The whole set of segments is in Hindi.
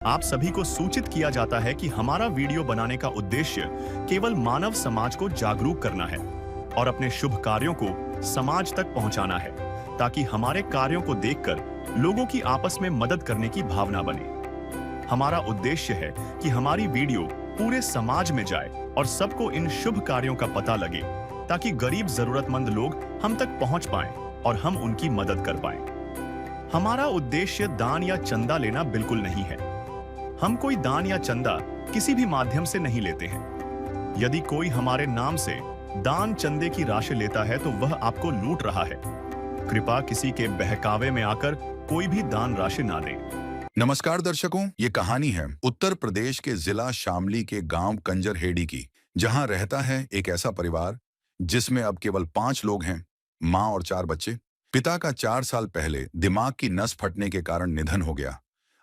आप सभी को सूचित किया जाता है कि हमारा वीडियो बनाने का उद्देश्य केवल मानव समाज को जागरूक करना है और अपने शुभ कार्यों को समाज तक पहुंचाना है, ताकि हमारे कार्यों को देखकर लोगों की आपस में मदद करने की भावना बने। हमारा उद्देश्य है कि हमारी वीडियो पूरे समाज में जाए और सबको इन शुभ कार्यों का पता लगे, ताकि गरीब जरूरतमंद लोग हम तक पहुंच पाएं और हम उनकी मदद कर पाएं। हमारा उद्देश्य दान या चंदा लेना बिल्कुल नहीं है। हम कोई दान या चंदा किसी भी माध्यम से नहीं लेते हैं। यदि कोई हमारे नाम से दान चंदे की राशि लेता है तो वह आपको लूट रहा है। कृपया किसी के बहकावे में आकर कोई भी दान राशि ना दें। नमस्कार दर्शकों, ये कहानी है उत्तर प्रदेश के जिला शामली के गांव कंजरहेड़ी की, जहां रहता है एक ऐसा परिवार जिसमें अब केवल 5 लोग हैं, माँ और 4 बच्चे। पिता का 4 साल पहले दिमाग की नस फटने के कारण निधन हो गया।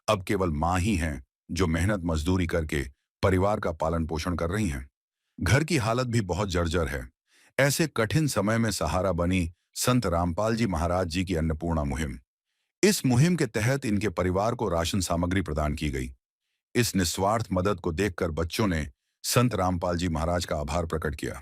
अब केवल माँ ही हैं जो मेहनत मजदूरी करके परिवार का पालन पोषण कर रही हैं। घर की हालत भी बहुत जर्जर है। ऐसे कठिन समय में सहारा बनी संत रामपाल जी महाराज जी की अन्नपूर्णा मुहिम। इस मुहिम के तहत इनके परिवार को राशन सामग्री प्रदान की गई। इस निस्वार्थ मदद को देखकर बच्चों ने संत रामपाल जी महाराज का आभार प्रकट किया।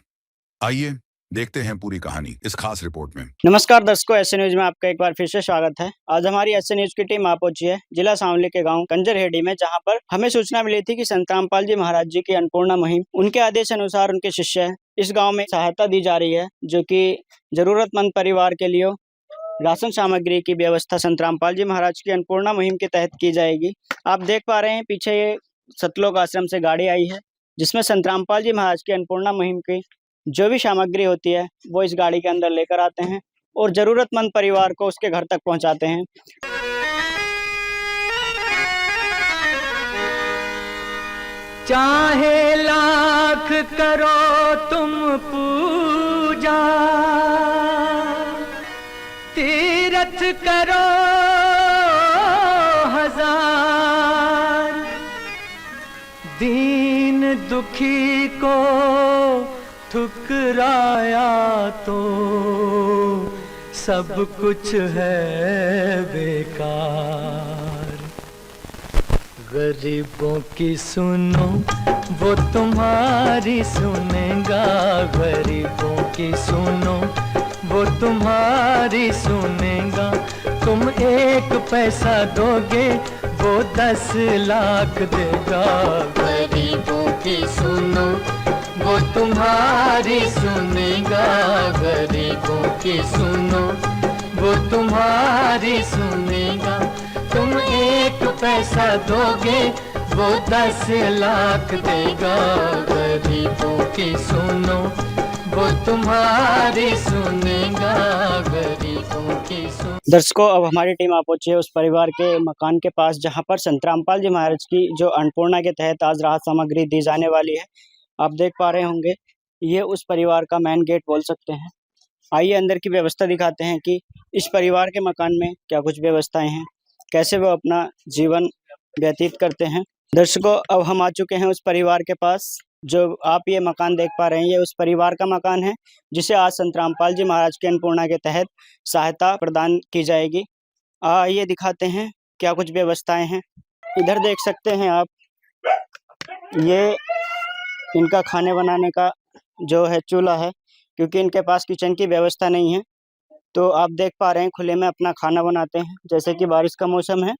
आइए देखते हैं पूरी कहानी इस खास रिपोर्ट में। नमस्कार दर्शकों, एसए न्यूज में आपका एक बार फिर से स्वागत है। आज हमारी एसए न्यूज की टीम आ पहुंची है जिला शामली के गांव कंजरहेड़ी में, जहां पर हमें सूचना मिली थी कि संत रामपाल जी महाराज जी की अन्नपूर्णा मुहिम, उनके आदेश अनुसार उनके शिष्य इस गांव में सहायता दी जा रही है, जो कि जरूरतमंद परिवार के लिए राशन सामग्री की व्यवस्था संत रामपाल जी महाराज की अन्नपूर्णा मुहिम के तहत की जाएगी। आप देख पा रहे हैं पीछे ये सतलोक आश्रम से गाड़ी आई है, जिसमें संत रामपाल जी महाराज की अन्नपूर्णा मुहिम की जो भी सामग्री होती है वो इस गाड़ी के अंदर लेकर आते हैं और जरूरतमंद परिवार को उसके घर तक पहुंचाते हैं। चाहे लाख करो तुम पूजा, तीरथ करो हजार, दीन दुखी को ठुकराया तो सब कुछ है बेकार। गरीबों की सुनो वो तुम्हारी सुनेगा, गरीबों की सुनो वो तुम्हारी सुनेगा। तुम 1 पैसा दोगे वो 10 लाख देगा। गरीबों की सुनो वो तुम्हारी सुनेगा, गरीबों की सुनो वो तुम्हारी सुनेगा। तुम 1 पैसा दोगे वो 10 लाख देगा। गरीबों की सुनो वो तुम्हारी सुनेगा, गरीबों की सुनो। दर्शकों, अब हमारी टीम आ पहुंची है उस परिवार के मकान के पास, जहां पर संत रामपाल जी महाराज की जो अन्नपूर्णा के तहत आज राहत सामग्री दी जाने वाली है। आप देख पा रहे होंगे ये उस परिवार का मेन गेट बोल सकते हैं। आइए अंदर की व्यवस्था दिखाते हैं कि इस परिवार के मकान में क्या कुछ व्यवस्थाएं हैं, कैसे वो अपना जीवन व्यतीत करते हैं। दर्शकों, अब हम आ चुके हैं उस परिवार के पास। जो आप ये मकान देख पा रहे हैं ये उस परिवार का मकान है, जिसे आज संत रामपाल जी महाराज के अन्नपूर्णा के तहत सहायता प्रदान की जाएगी। आइए दिखाते हैं क्या कुछ व्यवस्थाएं हैं। इधर देख सकते हैं आप, ये इनका खाने बनाने का जो है चूल्हा है, क्योंकि इनके पास किचन की व्यवस्था नहीं है। तो आप देख पा रहे हैं खुले में अपना खाना बनाते हैं। जैसे कि बारिश का मौसम है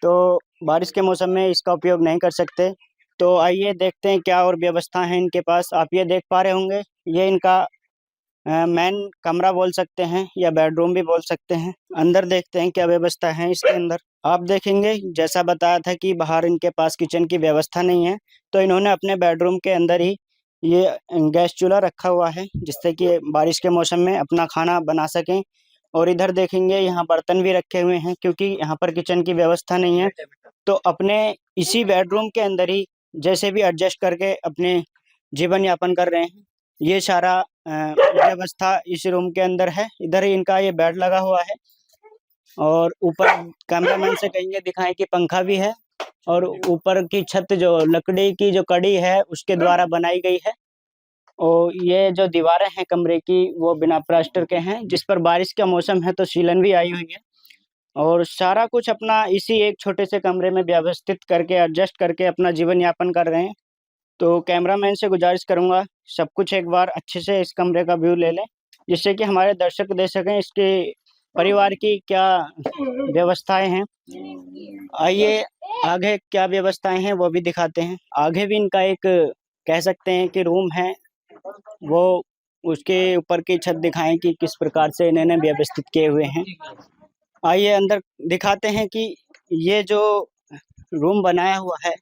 तो बारिश के मौसम में इसका उपयोग नहीं कर सकते। तो आइए देखते हैं क्या और व्यवस्था है इनके पास। आप ये देख पा रहे होंगे ये इनका मेन कमरा बोल सकते हैं या बेडरूम भी बोल सकते हैं। अंदर देखते हैं क्या व्यवस्था है इसके अंदर। आप देखेंगे जैसा बताया था कि बाहर इनके पास किचन की व्यवस्था नहीं है, तो इन्होंने अपने बेडरूम के अंदर ही ये गैस चूल्हा रखा हुआ है, जिससे कि बारिश के मौसम में अपना खाना बना सकें। और इधर देखेंगे यहाँ बर्तन भी रखे हुए हैं, क्योंकि यहाँ पर किचन की व्यवस्था नहीं है। तो अपने इसी बेडरूम के अंदर ही जैसे भी एडजस्ट करके अपने जीवन यापन कर रहे हैं। ये सारा व्यवस्था इस रूम के अंदर है। इधर ही इनका ये बेड लगा हुआ है और ऊपर कैमरामैन से कहेंगे दिखाएं कि पंखा भी है, और ऊपर की छत जो लकड़ी की जो कड़ी है उसके द्वारा बनाई गई है। और ये जो दीवारें हैं कमरे की वो बिना प्लास्टर के हैं, जिस पर बारिश का मौसम है तो सीलन भी आई हुई है। और सारा कुछ अपना इसी एक छोटे से कमरे में व्यवस्थित करके एडजस्ट करके अपना जीवन यापन कर रहे हैं। तो कैमरामैन से गुजारिश करूँगा सब कुछ एक बार अच्छे से इस कमरे का व्यू ले लें, जिससे कि हमारे दर्शक देख सकें इसके परिवार की क्या व्यवस्थाएँ हैं। आइए आगे क्या व्यवस्थाएँ हैं वो भी दिखाते हैं। आगे भी इनका एक कह सकते हैं कि रूम है, वो उसके ऊपर की छत दिखाएँ कि किस प्रकार से इन्होंने व्यवस्थित किए हुए हैं। आइए अंदर दिखाते हैं कि ये जो रूम बनाया हुआ है,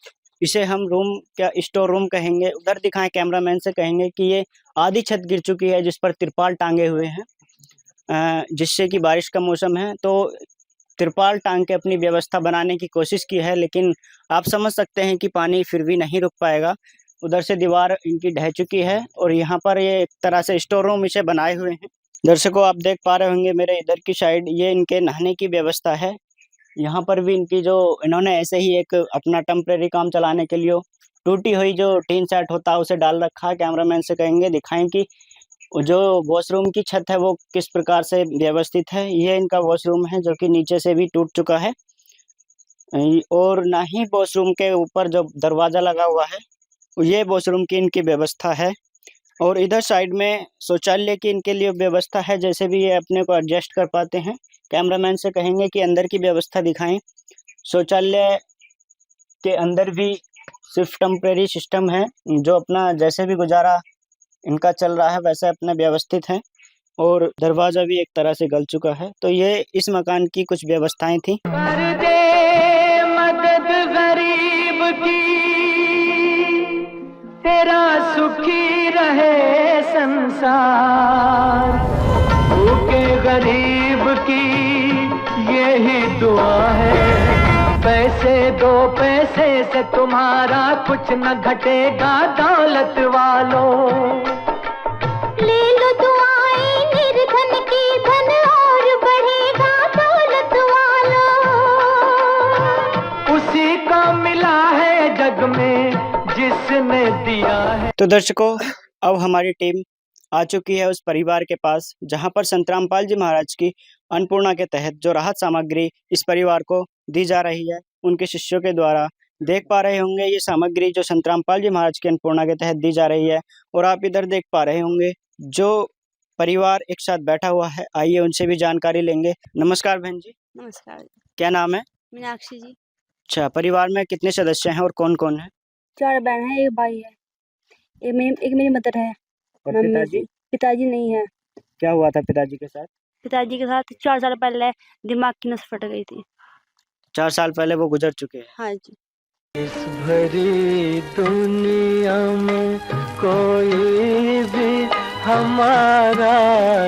इसे हम रूम क्या स्टोर रूम कहेंगे। उधर दिखाएँ कैमरामैन से कहेंगे कि ये आधी छत गिर चुकी है जिस पर तिरपाल टाँगे हुए हैं। जिससे कि बारिश का मौसम है तो तिरपाल टाँग के अपनी व्यवस्था बनाने की कोशिश की है, लेकिन आप समझ सकते हैं कि पानी फिर भी नहीं रुक पाएगा। उधर से दीवार इनकी ढह चुकी है और यहाँ पर ये एक तरह से स्टोर रूम इसे बनाए हुए हैं। दर्शकों आप देख पा रहे होंगे मेरे इधर की साइड ये इनके नहाने की व्यवस्था है। यहाँ पर भी इनकी जो इन्होंने ऐसे ही एक अपना टेम्परेरी काम चलाने के लिए टूटी हुई जो टीन सेट होता है उसे डाल रखा है। कैमरामैन से कहेंगे दिखाएं कि जो वॉशरूम की छत है वो किस प्रकार से व्यवस्थित है। ये इनका वॉशरूम है जो कि नीचे से भी टूट चुका है और ना ही वॉशरूम के ऊपर जो दरवाज़ा लगा हुआ है ये वॉशरूम की इनकी व्यवस्था है। और इधर साइड में शौचालय की इनके लिए व्यवस्था है, जैसे भी ये अपने को एडजस्ट कर पाते हैं। कैमरामैन से कहेंगे कि अंदर की व्यवस्था दिखाएं। शौचालय के अंदर भी सिर्फ टेम्परेरी सिस्टम है, जो अपना जैसे भी गुजारा इनका चल रहा है वैसे अपना व्यवस्थित है और दरवाज़ा भी एक तरह से गल चुका है। तो ये इस मकान की कुछ व्यवस्थाएं थी। कर दे मदद गरीब की, तेरा सुखी रहे संसार। भूखे गरीब की यही दुआ है, पैसे दो पैसे से तुम्हारा कुछ न घटेगा दौलत वालों। ले लो दुआएं निर्धन की, धन और बढ़ेगा दौलत वालों। उसी को मिला है जग में जिसने दिया है। तो दर्शकों अब हमारी टीम आ चुकी है उस परिवार के पास जहां पर संत रामपाल जी महाराज की अन्नपूर्णा के तहत जो राहत सामग्री इस परिवार को दी जा रही है उनके शिष्यों के द्वारा। देख पा रहे होंगे ये सामग्री जो संत रामपाल जी महाराज की अन्नपूर्णा के तहत दी जा रही है और आप इधर देख पा रहे होंगे जो परिवार एक साथ बैठा हुआ है। आइए उनसे भी जानकारी लेंगे। नमस्कार बहन जी, नमस्कार। क्या नाम है? मीनाक्षी जी। अच्छा, परिवार में कितने सदस्य हैं और कौन कौन है? 4 बहन है, 1 भाई है। एक मेरी मदर है। और मम्मी पिताजी? जी। पिताजी नहीं है। क्या हुआ था पिताजी के साथ? पिताजी के साथ 4 साल पहले दिमाग की नस फट गई थी। 4 साल पहले वो गुजर चुके हैं। हाँ जी। इस भरी दुनिया में कोई भी हमारा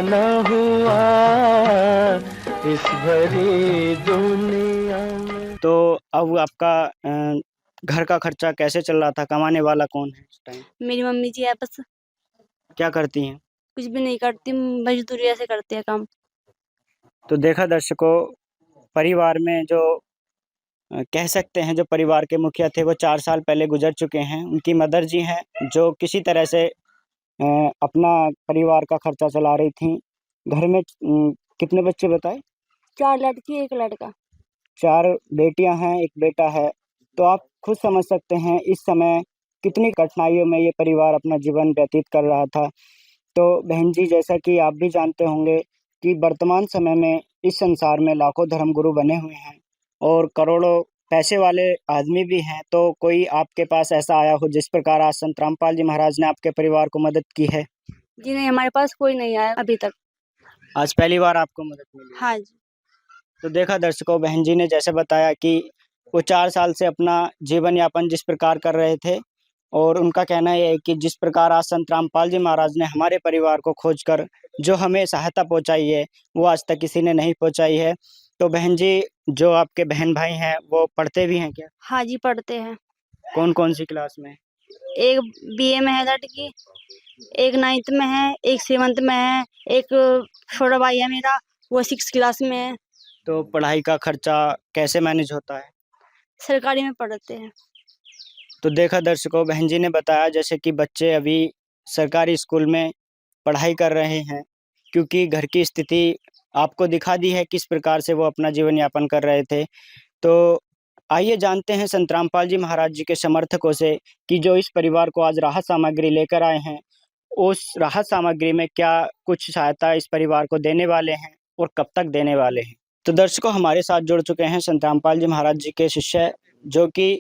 न हुआ, इस भरी दुनिया में। तो अब आपका घर का खर्चा कैसे चल रहा था? कमाने वाला कौन है इस टाइम? मेरी मम्मी जी है बस। क्या करती हैं? कुछ भी नहीं करती, मजदूरी ऐसे करते हैं काम। तो देखा दर्शकों, परिवार में जो कह सकते हैं जो परिवार के मुखिया थे वो 4 साल पहले गुजर चुके हैं। उनकी मदर जी हैं जो किसी तरह से अपना परिवार का खर्चा चला रही थी। घर में कितने बच्चे बताए? 4 लड़की 1 लड़का। 4 बेटियां हैं, 1 बेटा है। तो आप खुद समझ सकते हैं इस समय कितनी कठिनाइयों में ये परिवार अपना जीवन व्यतीत कर रहा था। तो बहन जी, जैसा कि आप भी जानते होंगे कि वर्तमान समय में इस संसार में लाखों धर्मगुरु बने हुए हैं और करोड़ों पैसे वाले आदमी भी हैं। तो कोई आपके पास ऐसा आया हो जिस प्रकार आज संत रामपाल जी महाराज ने आपके परिवार को मदद की है? जी नहीं, हमारे पास कोई नहीं आया अभी तक। आज पहली बार आपको मदद मिली? हाँ जी। तो देखा दर्शकों, बहन जी ने जैसे बताया कि वो 4 साल से अपना जीवन यापन जिस प्रकार कर रहे थे और उनका कहना ये है कि जिस प्रकार आज संत रामपाल जी महाराज ने हमारे परिवार को खोजकर जो हमें सहायता पहुंचाई है वो आज तक किसी ने नहीं पहुंचाई है। तो बहन जी, जो आपके बहन भाई हैं वो पढ़ते भी हैं क्या? हाँ जी, पढ़ते हैं। कौन-कौन सी क्लास में? एक बीए में है लड़की, एक 9th में है, एक 7th में है, एक छोटा भाई है मेरा, वो 6th क्लास में है। तो पढ़ाई का खर्चा कैसे मैनेज होता है? सरकारी में पढ़ते हैं। तो देखा दर्शकों, बहन जी ने बताया जैसे कि बच्चे अभी सरकारी स्कूल में पढ़ाई कर रहे हैं क्योंकि घर की स्थिति आपको दिखा दी है किस प्रकार से वो अपना जीवन यापन कर रहे थे। तो आइए जानते हैं संत रामपाल जी महाराज जी के समर्थकों से कि जो इस परिवार को आज राहत सामग्री लेकर आए हैं, उस राहत सामग्री में क्या कुछ सहायता इस परिवार को देने वाले हैं और कब तक देने वाले हैं। तो दर्शकों, हमारे साथ जुड़ चुके हैं संत रामपाल जी महाराज जी के शिष्य, जो कि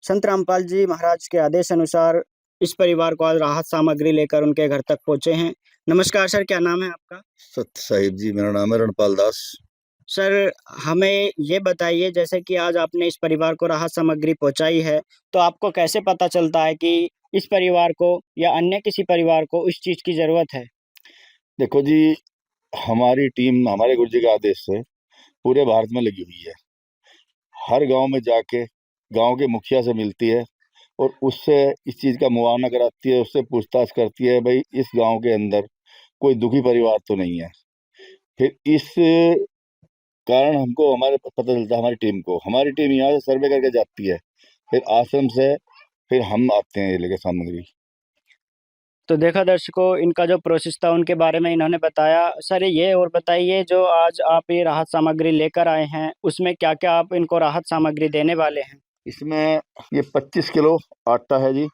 संत रामपाल जी महाराज के आदेश अनुसार इस परिवार को आज राहत सामग्री लेकर उनके घर तक पहुंचे हैं। नमस्कार सर, क्या नाम है आपका? सत्य साहिब जी, मेरा नाम है रणपाल दास। सर, हमें ये बताइए, जैसे कि आज आपने इस परिवार को राहत सामग्री पहुंचाई है, तो आपको कैसे पता चलता है कि इस परिवार को या अन्य किसी परिवार को इस चीज़ की ज़रूरत है? देखो जी, हमारी टीम हमारे गुरु जी के आदेश से पूरे भारत में लगी हुई है। हर गांव में जाके गांव के मुखिया से मिलती है और उससे इस चीज़ का मुआयना कराती है, उससे पूछताछ करती है, भाई इस गांव के अंदर कोई दुखी परिवार तो नहीं है। फिर इस कारण हमको हमारे पता चलता है, हमारी टीम यहाँ से सर्वे करके जाती है, फिर आश्रम से फिर हम आते हैं ये लेके सामग्री। तो देखा दर्शकों, इनका जो प्रोसेस था उनके बारे में इन्होंने बताया। सर, ये और बताइए, जो आज आप ये राहत सामग्री लेकर आए हैं, उसमें क्या-क्या आप इनको राहत सामग्री देने वाले हैं? इसमें ये 25 किलो आटा है जी,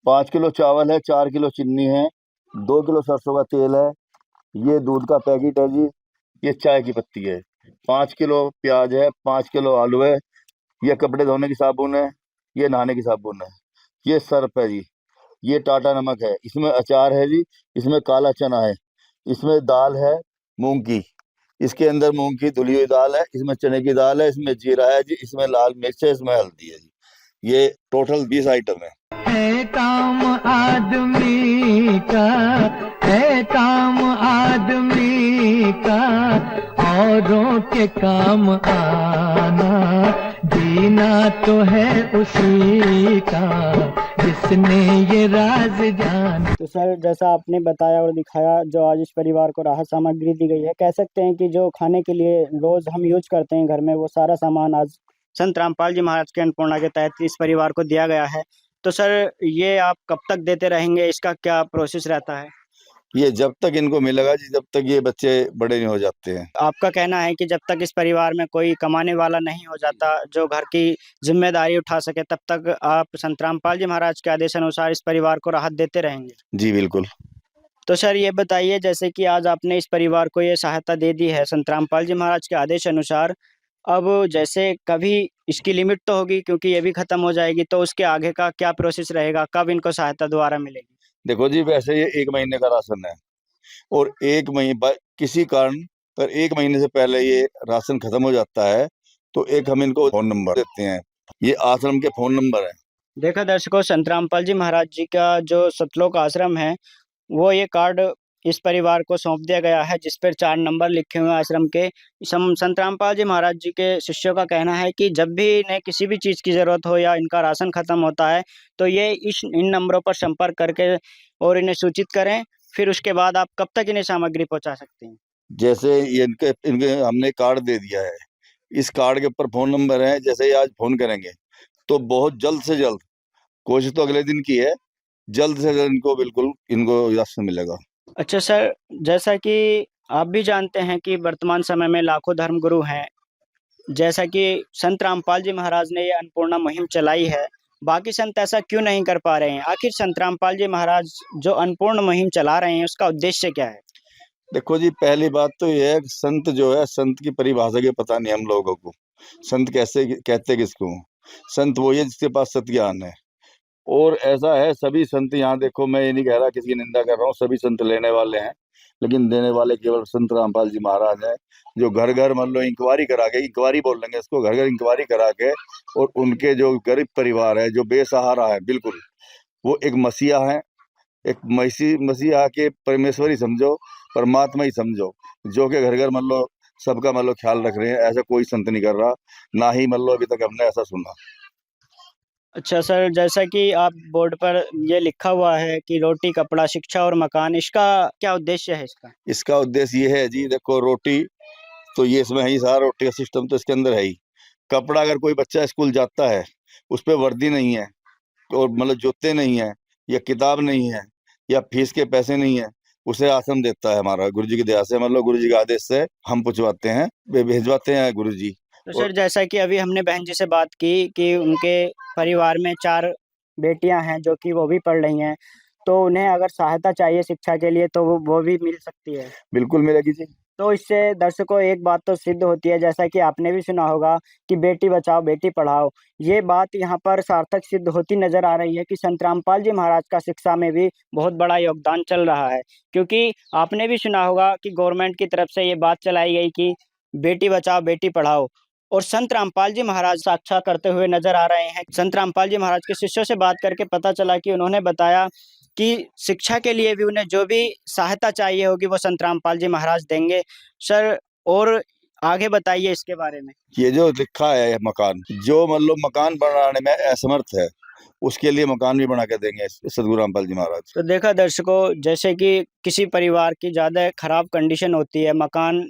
5 किलो चावल है, 4 किलो चीनी है, 2 किलो सरसों का तेल है, ये दूध का पैकेट है जी, ये चाय की पत्ती है, 5 किलो प्याज है, 5 किलो आलू है, ये कपड़े धोने की साबुन है, ये नहाने की साबुन है, ये सर्फ है जी, ये टाटा नमक है, इसमें अचार है जी, इसमें काला चना है, इसमें दाल है मूंग की, इसके अंदर मूंग की धुली हुई दाल है, इसमें चने की दाल है, इसमें जीरा है जी, इसमें लाल मिर्च है, इसमें हल्दी है जी। ये टोटल 20 आइटम है। काम आदमी का है, काम आदमी का औरों के काम आना, जीना तो है उसी का जिसने ये राज जान। तो सर, जैसा आपने बताया और दिखाया, जो आज इस परिवार को राहत सामग्री दी गई है, कह सकते हैं कि जो खाने के लिए रोज़ हम यूज़ करते हैं घर में, वो सारा सामान आज संत रामपाल जी महाराज के अन्नपूर्णा के तहत इस परिवार को दिया गया है। तो सर, ये आप कब तक देते रहेंगे? इसका क्या प्रोसेस रहता है? ये जब तक इनको मिलेगा जी, जब तक ये बच्चे बड़े नहीं हो जाते हैं। आपका कहना है कि जब तक इस परिवार में कोई कमाने वाला नहीं हो जाता, जो घर की ज़िम्मेदारी उठा सके, तब तक आप संत रामपाल जी महाराज के आदेश अनुसार इस परिवार को राहत देते रहेंगे? जी बिल्कुल। तो सर, ये बताइए, जैसे कि आज आपने इस परिवार को ये सहायता दे दी है संत रामपाल जी महाराज के आदेश अनुसार, अब जैसे कभी इसकी लिमिट तो होगी, क्योंकि ये भी खत्म हो जाएगी, तो उसके आगे का क्या प्रोसेस रहेगा? कब इनको सहायता दोबारा मिलेगी? देखो जी, वैसे ये 1 महीने का राशन है और 1 महीने किसी कारण पर 1 महीने से पहले ये राशन खत्म हो जाता है, तो एक हम इनको फोन नंबर देते हैं, ये आश्रम के फोन नंबर है। देखा दर्शकों, संत रामपाल जी महाराज जी का जो सतलोक आश्रम है, वो ये कार्ड इस परिवार को सौंप दिया गया है, जिस पर 4 नंबर लिखे हुए हैं आश्रम के। संत रामपाल जी महाराज जी के शिष्यों का कहना है कि जब भी इन्हें किसी भी चीज़ की ज़रूरत हो या इनका राशन खत्म होता है, तो ये इन नंबरों पर संपर्क करके और इन्हें सूचित करें। फिर उसके बाद आप कब तक इन्हें सामग्री पहुंचा सकते हैं? जैसे ये इनके इनके हमने कार्ड दे दिया है, इस कार्ड के ऊपर फोन नंबर है, जैसे ही आज फोन करेंगे तो बहुत जल्द से जल्द, कोशिश तो अगले दिन की है, जल्द से जल्द इनको राशन मिलेगा। अच्छा सर, जैसा कि आप भी जानते हैं कि वर्तमान समय में लाखों धर्मगुरु हैं। जैसा कि संत रामपाल जी महाराज ने ये अन्नपूर्णा मुहिम चलाई है, बाकी संत ऐसा क्यों नहीं कर पा रहे हैं? आखिर संत रामपाल जी महाराज जो अन्नपूर्ण मुहिम चला रहे हैं, उसका उद्देश्य क्या है? देखो जी, पहली बात तो ये है कि संत जो है, संत की परिभाषा के पता नहीं हम लोगों को, संत कैसे कहते किसको? संत वो है जिसके पास सत ज्ञान है। और ऐसा है, सभी संत यहाँ देखो, मैं ये नहीं कह रहा किसी की निंदा कर रहा हूँ, सभी संत लेने वाले हैं, लेकिन देने वाले केवल संत रामपाल जी महाराज हैं, जो घर घर मान लो इंक्वायरी करा के, इंक्वायरी बोल लेंगे इसको, घर घर इंक्वायरी करा के, और उनके जो गरीब परिवार है, जो बेसहारा है, बिल्कुल वो एक मसीहा है, एक मसीहा के परमेश्वर ही समझो, परमात्मा ही समझो, जो कि घर घर मान लो सबका मान लो ख्याल रख रहे हैं। ऐसा कोई संत नहीं कर रहा, ना ही मान लो अभी तक हमने ऐसा सुना। अच्छा सर, जैसा कि आप बोर्ड पर ये लिखा हुआ है कि रोटी, कपड़ा, शिक्षा और मकान, इसका क्या उद्देश्य है इसका? इसका उद्देश्य ये है जी, देखो रोटी तो ये इसमें है ही, सारा रोटी का सिस्टम तो इसके अंदर है ही। कपड़ा, अगर कोई बच्चा स्कूल जाता है, उस पर वर्दी नहीं है और मतलब जूते नहीं है या किताब नहीं है या फीस के पैसे नहीं है, उसे आश्रम देता है हमारा गुरु जी की दया से, मतलब गुरु जी के आदेश से हम पूछवाते हैं, भेजवाते हैं गुरु जी। तो सर जैसा कि अभी हमने बहन जी से बात की कि उनके परिवार में 4 बेटियां हैं जो कि वो भी पढ़ रही हैं, तो उन्हें अगर सहायता चाहिए शिक्षा के लिए तो वो भी मिल सकती है। बिल्कुल मिलेगी जी। तो इससे दर्शकों एक बात तो सिद्ध होती है, जैसा कि आपने भी सुना होगा कि बेटी बचाओ बेटी पढ़ाओ। ये बात यहाँ पर सार्थक सिद्ध होती नजर आ रही है कि संत रामपाल जी महाराज का शिक्षा में भी बहुत बड़ा योगदान चल रहा है। क्योंकि आपने भी सुना होगा कि गवर्नमेंट की तरफ से ये बात चलाई गई कि बेटी बचाओ बेटी पढ़ाओ, और संत रामपाल जी महाराज साक्षात करते हुए नजर आ रहे हैं। संत रामपाल जी महाराज के शिष्यों से बात करके पता चला कि उन्होंने बताया कि शिक्षा के लिए भी उन्हें जो भी सहायता चाहिए होगी वो संत रामपाल जी महाराज देंगे। सर और आगे बताइए इसके बारे में। ये जो लिखा है मकान, जो मतलब मकान बनाने में असमर्थ है उसके लिए मकान भी बना के देंगे सदगुरु रामपाल जी महाराज। तो देखा दर्शकों, जैसे कि किसी परिवार की ज़्यादा खराब कंडीशन होती है, मकान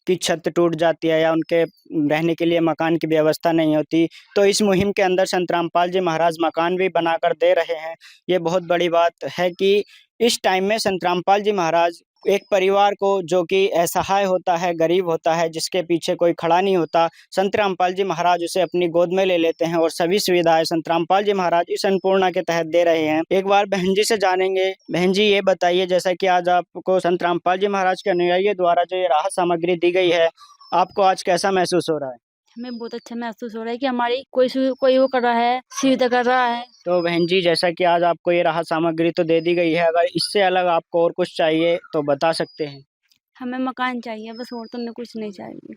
की छत टूट जाती है या उनके रहने के लिए मकान की व्यवस्था नहीं होती, तो इस मुहिम के अंदर संत रामपाल जी महाराज मकान भी बनाकर दे रहे हैं। ये बहुत बड़ी बात है कि इस टाइम में संत रामपाल जी महाराज एक परिवार को जो कि असहाय होता है, गरीब होता है, जिसके पीछे कोई खड़ा नहीं होता, संत रामपाल जी महाराज उसे अपनी गोद में ले लेते हैं और सभी सुविधाएं संत रामपाल जी महाराज इस अन्नपूर्णा के तहत दे रहे हैं। एक बार बहन जी से जानेंगे। बहन जी ये बताइए, जैसा कि आज आपको संत रामपाल जी महाराज के अनुयायियों द्वारा जो ये राहत सामग्री दी गई है, आपको आज कैसा महसूस हो रहा है? हमें बहुत अच्छा महसूस हो रहा है कि हमारी कोई वो कर रहा है, सहायता कर रहा है। तो बहन जी जैसा कि आज आपको ये राहत सामग्री तो दे दी गई है, अगर इससे अलग आपको और कुछ चाहिए तो बता सकते हैं। हमें मकान चाहिए बस, और तो हमें कुछ नहीं चाहिए।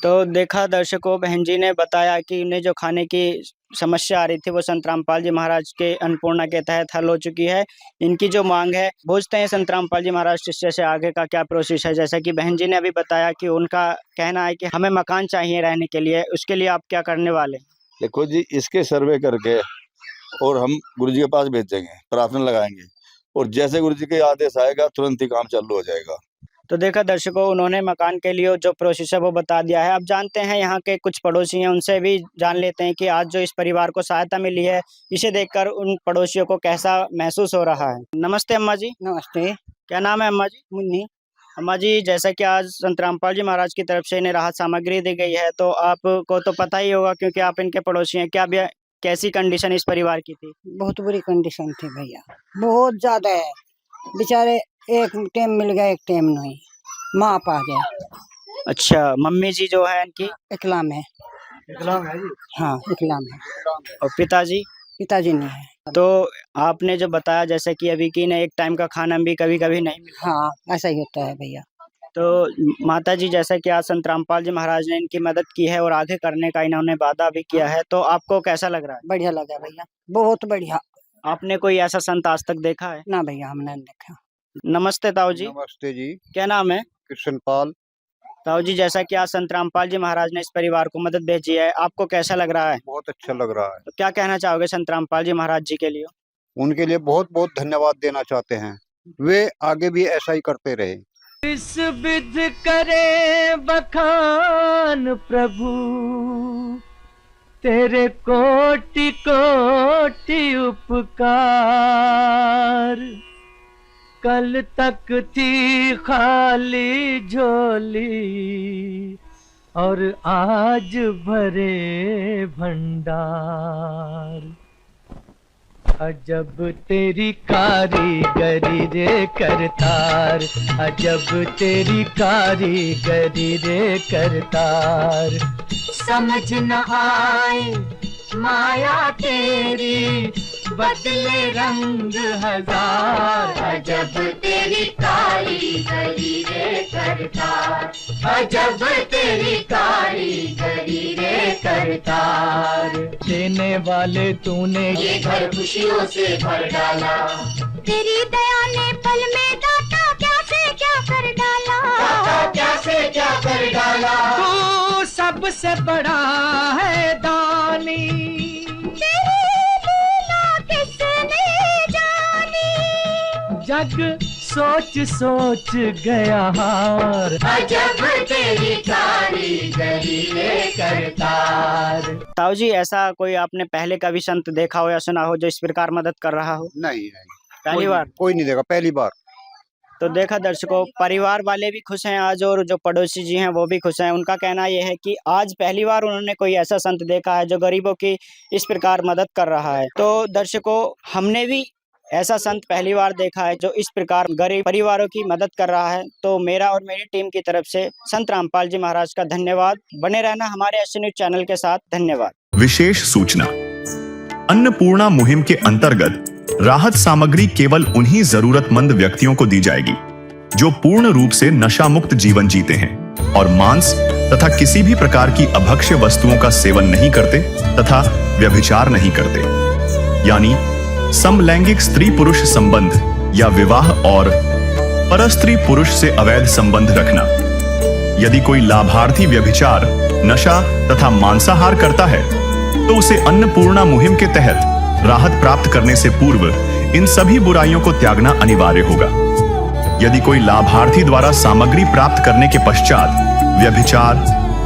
तो देखा दर्शकों, बहन जी ने बताया कि उन्हें जो खाने की समस्या आ रही थी वो संत रामपाल जी महाराज के अन्नपूर्णा के तहत हल हो चुकी है। इनकी जो मांग है, पूछते हैं संत रामपाल जी महाराज शिष्य से आगे का क्या प्रोसेस है। जैसा कि बहन जी ने अभी बताया कि उनका कहना है कि हमें मकान चाहिए रहने के लिए, उसके लिए आप क्या करने वाले? देखो जी, इसके सर्वे करके और हम गुरु जी के पास भेजेंगे, प्रार्थना लगाएंगे, और जैसे गुरु जी के आदेश आएगा तुरंत ही काम चालू हो जाएगा। तो देखा दर्शकों, उन्होंने मकान के लिए जो प्रोसेस है वो बता दिया है। अब जानते हैं यहाँ के कुछ पड़ोसी हैं, उनसे भी जान लेते हैं कि आज जो इस परिवार को सहायता मिली है, इसे देखकर उन पड़ोसियों को कैसा महसूस हो रहा है। नमस्ते अम्मा जी। नमस्ते। क्या नाम है अम्मा जी? मुन्नी। अम्मा जी जैसा कि आज संत रामपाल जी महाराज की तरफ से इन्हें राहत सामग्री दी गई है, तो आपको तो पता ही होगा क्योंकि आप इनके पड़ोसी हैं। कैसी कंडीशन इस परिवार की थी? बहुत बुरी कंडीशन थी भैया, बहुत ज्यादा है। बेचारे एक टाइम मिल गया, एक टाइम नहीं। माँ पा गया। अच्छा, मम्मी जी जो है इनकी इकलाम है। इकलाम है जी? हाँ इकलाम है। और पिताजी? पिताजी नहीं है। तो आपने जो बताया जैसे कि अभी की ने एक टाइम का खाना भी कभी कभी नहीं मिलता। हाँ ऐसा ही होता है भैया। तो माता जी जैसा कि आज संत रामपाल जी महाराज ने इनकी मदद की है और आगे करने का इन्होंने वादा भी किया है, तो आपको कैसा लग रहा है? बढ़िया लगा भैया, बहुत बढ़िया। आपने कोई ऐसा संत आज तक देखा है? ना भैया हमने नहीं देखा। नमस्ते ताऊ जी। नमस्ते जी। क्या नाम है? कृष्णपाल। ताऊ जी जैसा कि आज संत रामपाल जी महाराज ने इस परिवार को मदद भेजी है, आपको कैसा लग रहा है? बहुत अच्छा लग रहा है। तो क्या कहना चाहोगे संत रामपाल जी महाराज जी के लिए? उनके लिए बहुत बहुत धन्यवाद देना चाहते हैं, वे आगे भी ऐसा ही करते रहे। इस विध करे बखान प्रभु, तेरे कोटि कोटि उपकार। कल तक थी खाली झोली और आज भरे भंडार। अजब तेरी कारीगरी रे करतार, अजब तेरी कारीगरी रे करतार। समझ न आए माया तेरी, बदले रंग हजार। अजब तेरी कारीगरी रे करतार, अजब तेरी कारीगरी रे करतार। देने वाले तूने ये घर खुशियों से भर डाला, तेरी दया ने पल में दाता क्या से क्या कर डाला, दाता क्या से क्या कर डाला। तू सबसे बड़ा है दानी, जग सोच सोच गया हार। अजब तेरी कारीगरी रे करतार। ताऊ जी ऐसा कोई आपने पहले कभी संत देखा हो या सुना हो जो इस प्रकार मदद कर रहा हो? नहीं पहली बार? कोई नहीं देखा, पहली बार। तो देखा दर्शकों, परिवार वाले भी खुश हैं आज और जो पड़ोसी जी हैं वो भी खुश हैं। उनका कहना यह है कि आज पहली बार उन्होंने कोई ऐसा संत देखा है जो गरीबों की इस प्रकार मदद कर रहा है। तो दर्शकों, हमने भी ऐसा संत पहली बार देखा है जो इस प्रकार गरीब परिवारों की मदद कर रहा है। तो मेरा और मेरी टीम की तरफ से संत रामपाल जी महाराज का धन्यवाद। बने रहना हमारे एससी न्यूज चैनल के साथ। धन्यवाद। विशेष सूचना, अन्नपूर्णा मुहिम के अंतर्गत राहत सामग्री केवल उन्हीं जरूरतमंद व्यक्तियों को दी जाएगी जो पूर्ण रूप से नशा मुक्त जीवन जीते हैं और मांस तथा किसी भी प्रकार की अभक्ष्य वस्तुओं का सेवन नहीं करते तथा व्यभिचार नहीं करते, यानी समलैंगिक स्त्री पुरुष संबंध या विवाह और परस्त्री पुरुष से अवैध संबंध रखना। यदि कोई लाभार्थी व्यभिचार, नशा तथा मांसाहार करता है तो उसे अन्नपूर्णा मुहिम के तहत राहत प्राप्त करने से पूर्व इन सभी बुराइयों को त्यागना अनिवार्य होगा। यदि कोई लाभार्थी द्वारा सामग्री प्राप्त करने के पश्चात व्यभिचार,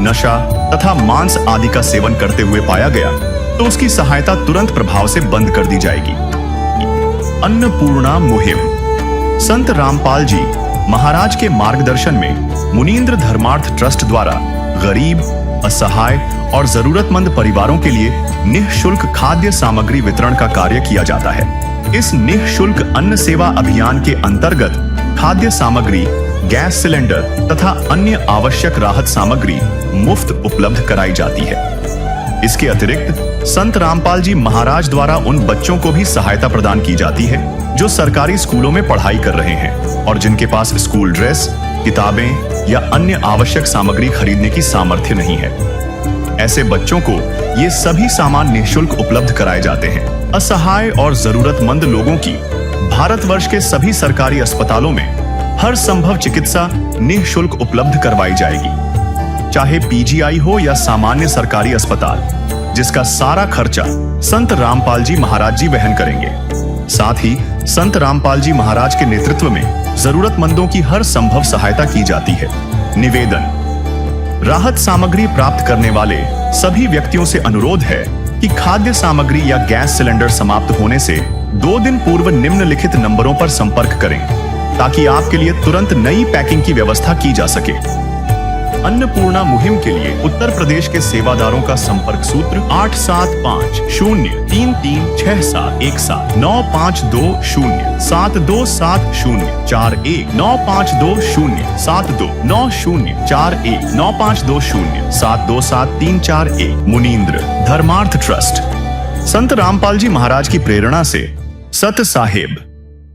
नशा तथा मांस आदि का सेवन करते हुए पाया गया तो उसकी सहायता तुरंत प्रभाव से बंद कर दी जाएगी। अन्नपूर्णा मुहिम संत रामपाल जी महाराज के मार्गदर्शन में मुनींद्र धर्मार्थ ट्रस्ट द्वारा गरीब, असहाय और जरूरतमंद परिवारों के लिए निःशुल्क खाद्य सामग्री वितरण का कार्य किया जाता है। इस निःशुल्क अन्न सेवा अभियान के अंतर्गत खाद्य सामग्री, गैस सिलेंडर तथा अन्य आवश्यक राहत सामग्री मुफ्त उपलब्ध कराई जाती है। इसके अतिरिक्त संत रामपाल जी महाराज द्वारा उन बच्चों को भी सहायता प्रदान की जाती है जो सरकारी स्कूलों में पढ़ाई कर रहे हैं और जिनके पास स्कूल ड्रेस, किताबें या अन्य आवश्यक सामग्री खरीदने की सामर्थ्य नहीं है। ऐसे बच्चों को ये सभी सामान निःशुल्क उपलब्ध कराए जाते हैं। असहाय और जरूरतमंद लोगों की भारतवर्ष के सभी सरकारी अस्पतालों में हर संभव चिकित्सा निःशुल्क उपलब्ध करवाई जाएगी, चाहे पीजीआई हो या सामान्य सरकारी अस्पताल, जिसका सारा खर्चा संत रामपाल जी महाराज जी वहन करेंगे। साथ ही संत रामपाल जी महाराज के नेतृत्व में जरूरतमंदों की हर संभव सहायता की जाती है। निवेदन, राहत सामग्री प्राप्त करने वाले सभी व्यक्तियों से अनुरोध है कि खाद्य सामग्री या गैस सिलेंडर समाप्त होने से 2 दिन पूर्व निम्नलिखित नंबरों पर संपर्क करें ताकि आपके लिए तुरंत नई पैकिंग की व्यवस्था की जा सके। अन्नपूर्णा मुहिम के लिए उत्तर प्रदेश के सेवादारों का संपर्क सूत्र 8750336717 9520727041 952072909041 9520727341 मुनींद्र धर्मार्थ ट्रस्ट। संत रामपाल जी महाराज की प्रेरणा से सत साहेब।